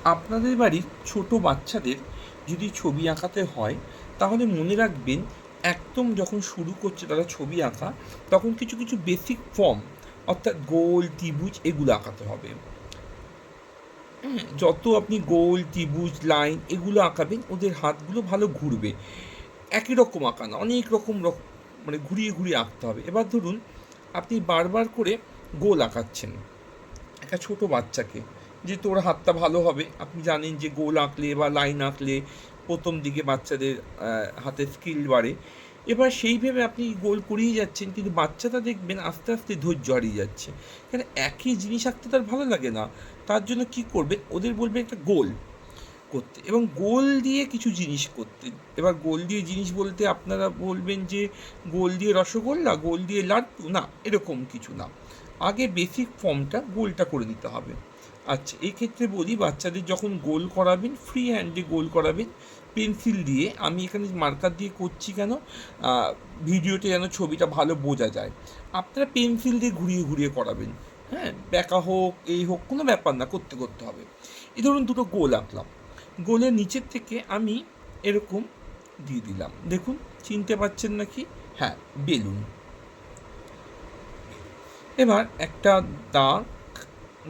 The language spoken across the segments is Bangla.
আপনাদের বাড়ির ছোট বাচ্চাদের যদি ছবি আঁকাতে হয় তাহলে মনে রাখবেন একদম যখন শুরু করছে তারা ছবি আঁকা তখন কিছু কিছু বেসিক ফর্ম অর্থাৎ গোল ত্রিভুজ এগুলো আঁকাতে হবে। যত আপনি গোল ত্রিভুজ লাইন এগুলো আঁকাবেন ওদের হাতগুলো ভালো ঘুরবে। একই রকম আঁকা না, অনেক রকম মানে ঘুরিয়ে ঘুরিয়ে আঁকতে হবে। এবার ধরুন আপনি বারবার করে গোল আঁকাচ্ছেন একটা ছোট বাচ্চাকে, যে তোর হাতটা ভালো হবে, আপনি জানেন যে গোল আঁকলে বা লাইন আঁকলে প্রথম দিকে বাচ্চাদের হাতে স্কিল বাড়ে। এবার সেই ভেবে আপনি গোল করিয়ে যাচ্ছেন, কিন্তু বাচ্চাটা দেখবেন আস্তে আস্তে ধৈর্য হারিয়ে যাচ্ছে, কারণ একই জিনিস আঁকতে তার ভালো লাগে না। তার জন্য কি করবেন, ওদের বলবেন একটা গোল করতে এবং গোল দিয়ে কিছু জিনিস করতে। এবার গোল দিয়ে জিনিস বলতে আপনারা বলবেন যে গোল দিয়ে রসগোল্লা, গোল দিয়ে লাড্ডু, না এরকম কিছু না। আগে বেসিক ফর্মটা গোলটা করে নিতে হবে। আচ্ছা, এই ক্ষেত্রে বলি বাচ্চাদের যখন গোল করাবেন ফ্রি হ্যান্ডে গোল করাবেন পেন্সিল দিয়ে। আমি এখানে মার্কার দিয়ে করছি কেন, ভিডিওতে যেন ছবিটা ভালো বোঝা যায়। আপনারা পেন্সিল দিয়ে ঘুরিয়ে ঘুরিয়ে করাবেন। হ্যাঁ, ব্যাকা হোক এই হোক কোনো ব্যাপার না, করতে করতে হবে। এই ধরুন দুটো গোল আঁকলাম, গোলের নিচের থেকে আমি এরকম দিয়ে দিলাম, দেখুন চিনতে পারছেন নাকি? হ্যাঁ, বেলুন। এবার একটা দাগ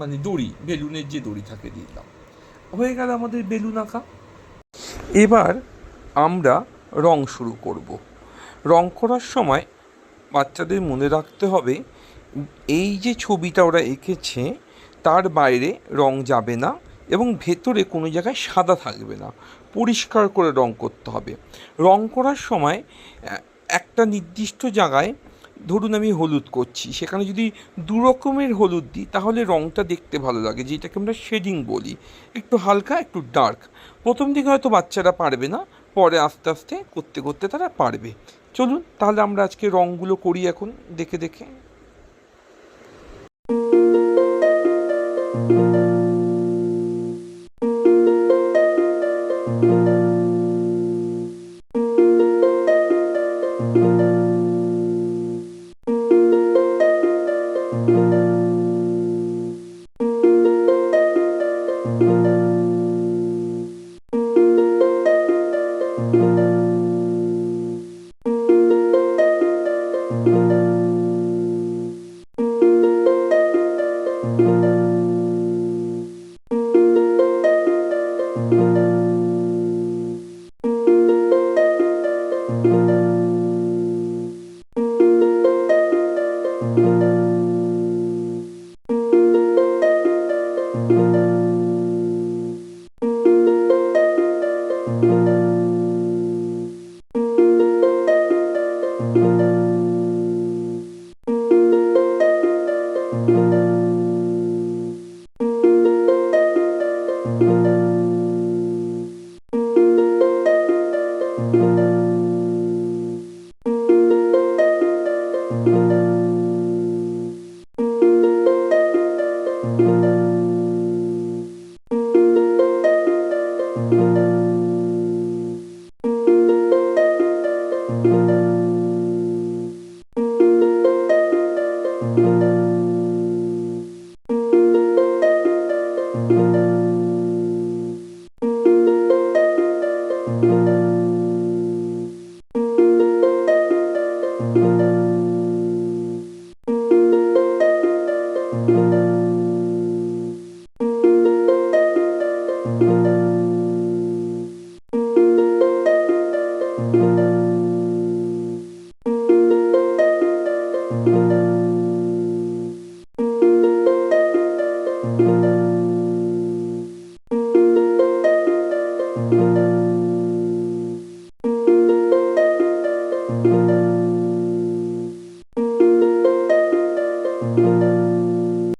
মানে দড়ি, বেলুনের যে দড়ি থাকে দিলাম, হয়ে গেল আমাদের বেলুন আঁকা। এবার আমরা রং শুরু করব। রং করার সময় বাচ্চাদের মনে রাখতে হবে এই যে ছবিটা ওরা এঁকেছে তার বাইরে রং যাবে না এবং ভেতরে কোনো জায়গায় সাদা থাকবে না, পরিষ্কার করে রং করতে হবে। রং করার সময় একটা নির্দিষ্ট জায়গায়, ধরুন আমি হলুদ করছি, সেখানে যদি দু রকমের হলুদ দিই তাহলে রংটা দেখতে ভালো লাগে, যেটাকে আমরা শেডিং বলি, একটু হালকা একটু ডার্ক। প্রথম দিকে হয়তো বাচ্চারা পারবে না, পরে আস্তে আস্তে করতে করতে তারা পারবে। চলুন তাহলে আমরা আজকে রঙগুলো করি এখন দেখে দেখে।